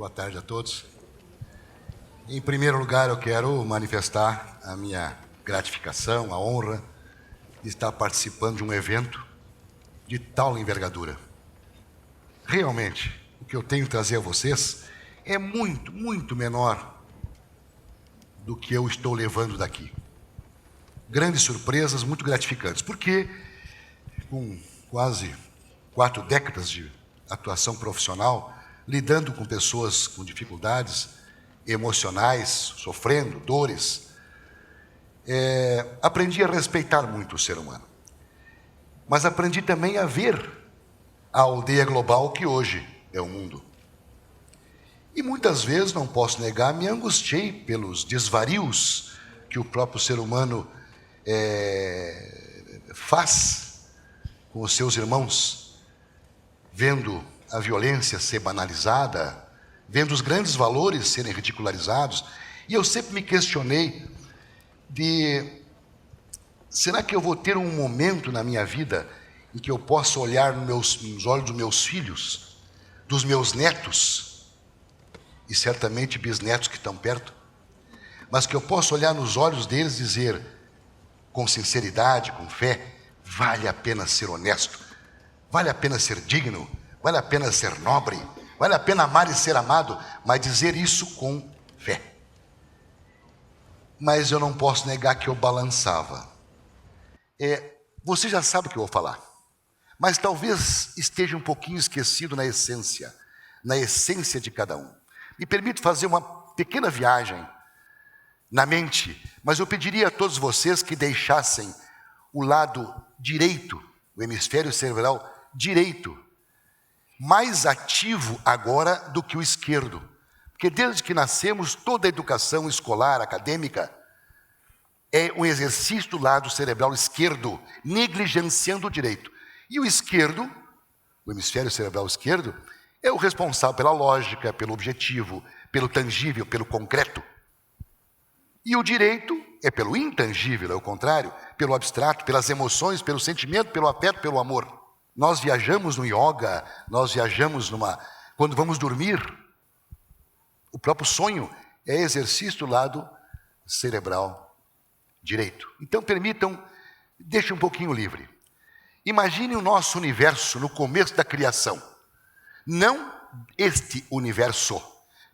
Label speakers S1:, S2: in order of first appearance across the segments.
S1: Boa tarde a todos. Em primeiro lugar, eu quero manifestar a minha gratificação, a honra de estar participando de um evento de tal envergadura. Realmente, o que eu tenho a trazer a vocês é muito, muito menor do que eu estou levando daqui. Grandes surpresas, muito gratificantes, porque com quase 4 décadas de atuação profissional, lidando com pessoas com dificuldades emocionais, sofrendo dores, aprendi a respeitar muito o ser humano. Mas aprendi também a ver a aldeia global que hoje é o mundo. E muitas vezes, não posso negar, me angustiei pelos desvarios que o próprio ser humano faz com os seus irmãos, vendo a violência ser banalizada, vendo os grandes valores serem ridicularizados. E eu sempre me questionei será que eu vou ter um momento na minha vida em que eu possa olhar nos olhos dos meus filhos, dos meus netos, e certamente bisnetos que estão perto, mas que eu possa olhar nos olhos deles e dizer, com sinceridade, com fé, vale a pena ser honesto, vale a pena ser digno, vale a pena ser nobre, vale a pena amar e ser amado, mas dizer isso com fé. Mas eu não posso negar que eu balançava. Você já sabe o que eu vou falar, mas talvez esteja um pouquinho esquecido na essência de cada um. Me permito fazer uma pequena viagem na mente, mas eu pediria a todos vocês que deixassem o lado direito, o hemisfério cerebral direito, mais ativo agora do que o esquerdo. Porque desde que nascemos, toda a educação escolar, acadêmica, é um exercício do lado cerebral esquerdo, negligenciando o direito. E o esquerdo, o hemisfério cerebral esquerdo, é o responsável pela lógica, pelo objetivo, pelo tangível, pelo concreto. E o direito é pelo intangível, é o contrário, pelo abstrato, pelas emoções, pelo sentimento, pelo afeto, pelo amor. Nós viajamos no yoga, nós viajamos quando vamos dormir. O próprio sonho é exercício do lado cerebral direito. Então deixe um pouquinho livre. Imagine o nosso universo no começo da criação. Não este universo,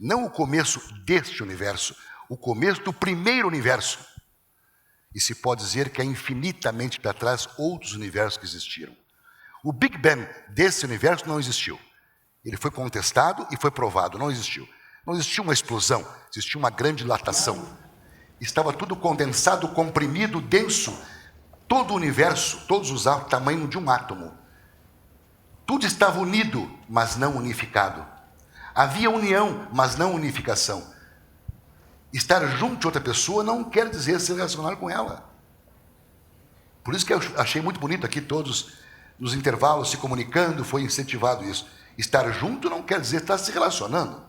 S1: não o começo deste universo, o começo do primeiro universo. E se pode dizer que é infinitamente para trás outros universos que existiram. O Big Bang desse universo não existiu. Ele foi contestado e foi provado, não existiu. Não existiu uma explosão, existiu uma grande dilatação. Estava tudo condensado, comprimido, denso. Todo o universo, todos os átomos, tamanho de um átomo. Tudo estava unido, mas não unificado. Havia união, mas não unificação. Estar junto de outra pessoa não quer dizer se relacionar com ela. Por isso que eu achei muito bonito aqui todos nos intervalos se comunicando, foi incentivado isso. Estar junto não quer dizer estar se relacionando.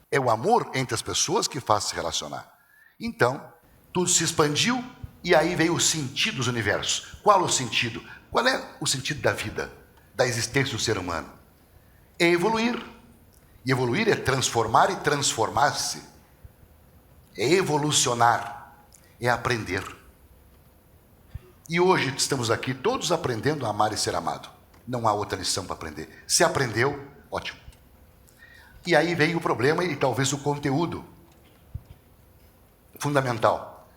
S1: É o amor entre as pessoas que faz se relacionar. Então, tudo se expandiu e aí veio o sentido dos universos. Qual o sentido? Qual é o sentido da vida, da existência do ser humano? É evoluir. E evoluir é transformar e transformar-se. É evolucionar. É aprender. E hoje estamos aqui todos aprendendo a amar e ser amado. Não há outra lição para aprender. Se aprendeu, ótimo. E aí vem o problema e talvez o conteúdo fundamental.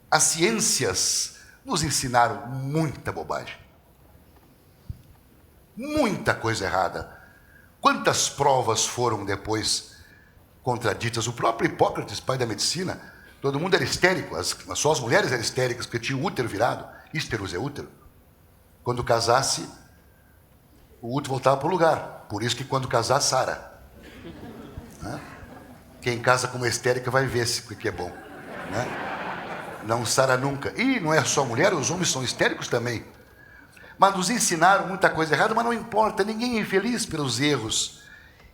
S1: As ciências nos ensinaram muita bobagem. Muita coisa errada. Quantas provas foram depois contraditas? O próprio Hipócrates, pai da medicina, todo mundo era histérico, só as mulheres eram histéricas, porque tinha o útero virado. Hísteros é útero. Quando casasse, o útero voltava para o lugar. Por isso que quando casar, sara. Quem casa com uma histérica vai ver o que é bom. Não sara nunca. E não é só mulher, os homens são histéricos também. Mas nos ensinaram muita coisa errada, mas não importa, ninguém é infeliz pelos erros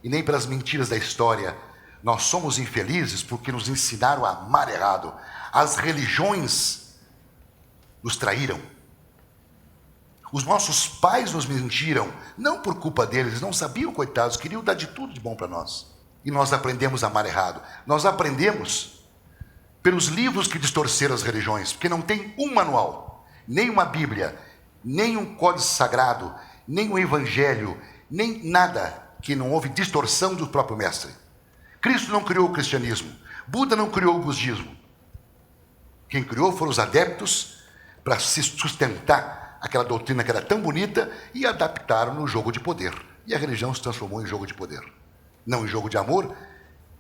S1: e nem pelas mentiras da história. Nós somos infelizes porque nos ensinaram a amar errado. As religiões nos traíram. Os nossos pais nos mentiram, não por culpa deles, eles não sabiam, coitados, queriam dar de tudo de bom para nós. E nós aprendemos a amar errado. Nós aprendemos pelos livros que distorceram as religiões, porque não tem um manual, nem uma Bíblia, nem um código sagrado, nem um evangelho, nem nada que não houve distorção do próprio mestre. Cristo não criou o cristianismo, Buda não criou o budismo. Quem criou foram os adeptos para se sustentar aquela doutrina que era tão bonita e adaptaram no jogo de poder. E a religião se transformou em jogo de poder, não em jogo de amor,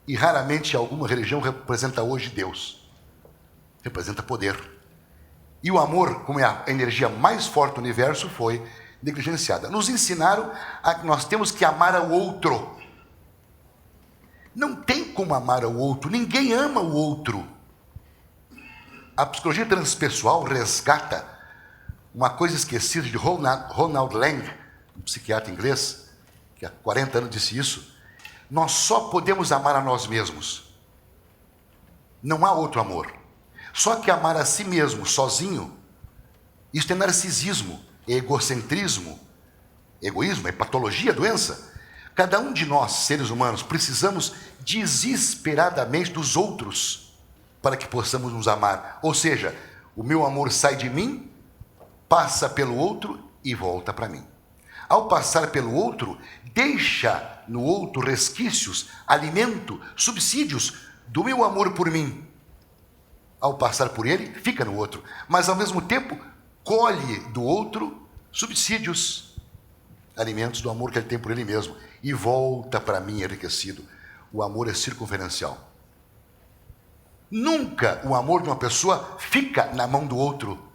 S1: e raramente alguma religião representa hoje Deus. Representa poder. E o amor, como é a energia mais forte do universo, foi negligenciada. Nos ensinaram que nós temos que amar ao outro. Não tem como amar ao outro, ninguém ama o outro. A psicologia transpessoal resgata uma coisa esquecida de Ronald Lang, um psiquiatra inglês, que há 40 anos disse isso. Nós só podemos amar a nós mesmos. Não há outro amor. Só que amar a si mesmo, sozinho, isso é narcisismo, é egocentrismo, egoísmo, é patologia, doença. Cada um de nós, seres humanos, precisamos desesperadamente dos outros para que possamos nos amar. Ou seja, o meu amor sai de mim, passa pelo outro e volta para mim. Ao passar pelo outro, deixa no outro resquícios, alimento, subsídios do meu amor por mim. Ao passar por ele, fica no outro, mas ao mesmo tempo colhe do outro subsídios, alimentos do amor que ele tem por ele mesmo, e volta para mim enriquecido. O amor é circunferencial. Nunca o amor de uma pessoa fica na mão do outro.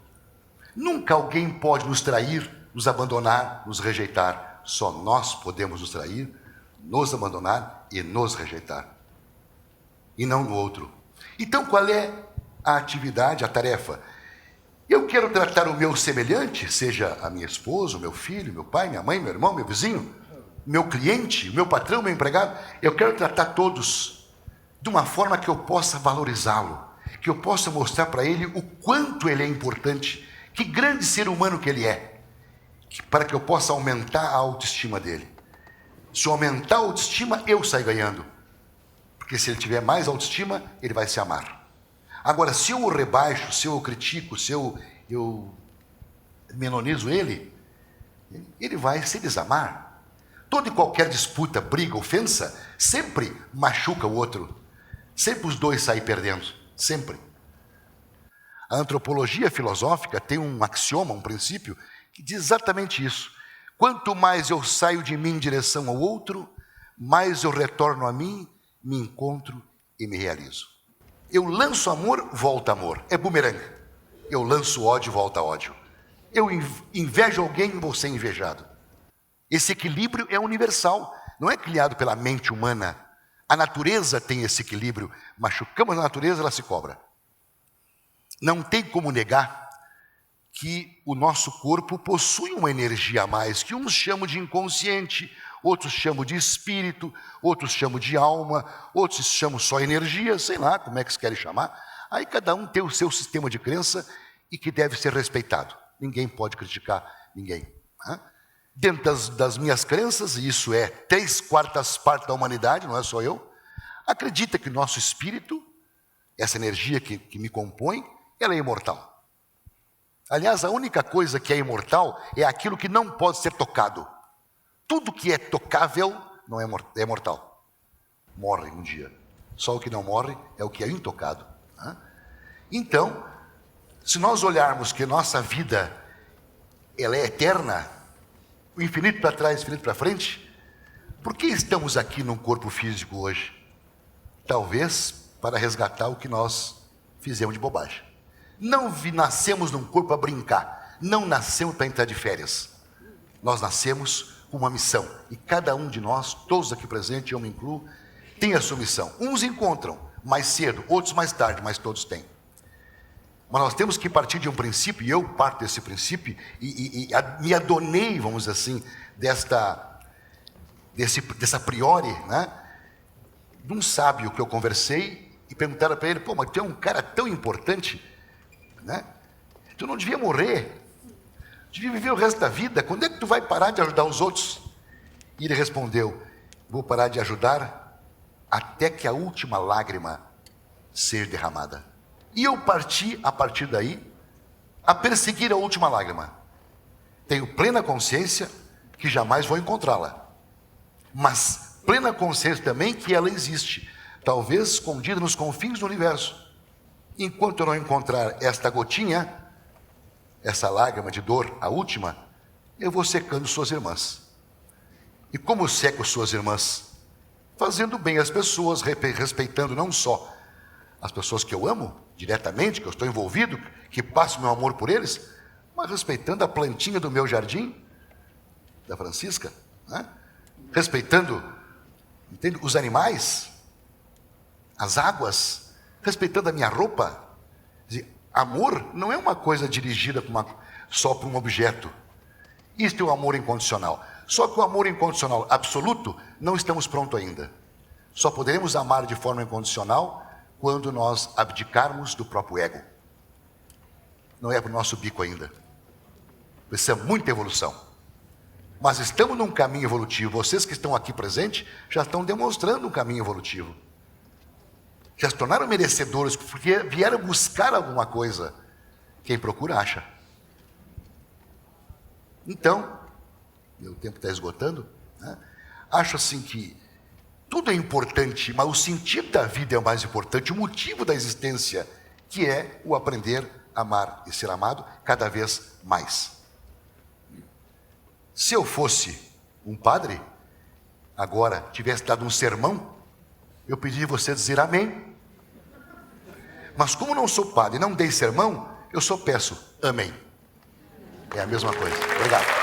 S1: Nunca alguém pode nos trair, nos abandonar, nos rejeitar. Só nós podemos nos trair, nos abandonar e nos rejeitar. E não no outro. Então qual é a atividade, a tarefa? Eu quero tratar o meu semelhante, seja a minha esposa, o meu filho, meu pai, minha mãe, meu irmão, meu vizinho, meu cliente, meu patrão, meu empregado. Eu quero tratar todos de uma forma que eu possa valorizá-lo, que eu possa mostrar para ele o quanto ele é importante, que grande ser humano que ele é, para que eu possa aumentar a autoestima dele. Se eu aumentar a autoestima, eu saio ganhando, porque se ele tiver mais autoestima, ele vai se amar. Agora, se eu o rebaixo, se eu o critico, se eu menonizo ele vai se desamar. Toda e qualquer disputa, briga, ofensa, sempre machuca o outro. Sempre os dois saem perdendo, sempre. A antropologia filosófica tem um axioma, um princípio, que diz exatamente isso. Quanto mais eu saio de mim em direção ao outro, mais eu retorno a mim, me encontro e me realizo. Eu lanço amor, volta amor. É bumerangue. Eu lanço ódio, volta ódio. Eu invejo alguém, vou ser invejado. Esse equilíbrio é universal, não é criado pela mente humana. A natureza tem esse equilíbrio. Machucamos a natureza, ela se cobra. Não tem como negar que o nosso corpo possui uma energia a mais, que uns chamam de inconsciente, outros chamam de espírito, outros chamam de alma, outros chamam só energia, sei lá como é que se querem chamar. Aí cada um tem o seu sistema de crença e que deve ser respeitado. Ninguém pode criticar ninguém. Dentro das minhas crenças, e isso é 3/4 da humanidade, não é só eu, acredita que nosso espírito, essa energia que me compõe, ela é imortal. Aliás, a única coisa que é imortal é aquilo que não pode ser tocado. Tudo que é tocável não é mortal. Morre um dia. Só o que não morre é o que é intocado. Então, se nós olharmos que nossa vida ela é eterna, o infinito para trás, o infinito para frente, por que estamos aqui num corpo físico hoje? Talvez para resgatar o que nós fizemos de bobagem. Não nascemos num corpo para brincar, não nascemos para entrar de férias. Nós nascemos com uma missão, e cada um de nós, todos aqui presentes, eu me incluo, tem a sua missão. Uns encontram mais cedo, outros mais tarde, mas todos têm. Mas nós temos que partir de um princípio, e eu parto desse princípio, e me adonei, vamos dizer assim, dessa priori, de um sábio que eu conversei, e perguntaram para ele, pô, mas tu é um cara tão importante, tu não devia morrer. de viver o resto da vida. Quando é que tu vai parar de ajudar os outros? E ele respondeu: vou parar de ajudar até que a última lágrima seja derramada. E eu parti, a partir daí, a perseguir a última lágrima. Tenho plena consciência que jamais vou encontrá-la, mas plena consciência também que ela existe, talvez escondida nos confins do universo. Enquanto eu não encontrar esta gotinha, essa lágrima de dor, a última, eu vou secando suas irmãs. E como seco suas irmãs? Fazendo bem às pessoas, respeitando não só as pessoas que eu amo diretamente, que eu estou envolvido, que passo meu amor por eles, mas respeitando a plantinha do meu jardim, da Francisca, né? Respeitando, entende, os animais, as águas, respeitando a minha roupa. Quer dizer, amor não é uma coisa dirigida só para um objeto. Isto é o amor incondicional. Só que o amor incondicional absoluto, não estamos prontos ainda. Só poderemos amar de forma incondicional quando nós abdicarmos do próprio ego. Não é para o nosso bico ainda. Precisa muita evolução. Mas estamos num caminho evolutivo. Vocês que estão aqui presentes já estão demonstrando um caminho evolutivo. Já se tornaram merecedores porque vieram buscar alguma coisa. Quem procura, acha. Então, meu tempo está esgotando, né? Acho assim que tudo é importante, mas o sentido da vida é o mais importante, o motivo da existência, que é o aprender a amar e ser amado cada vez mais. Se eu fosse um padre, agora tivesse dado um sermão, eu pediria você dizer amém. Mas como não sou padre e não dei sermão, eu só peço amém. É a mesma coisa. Obrigado.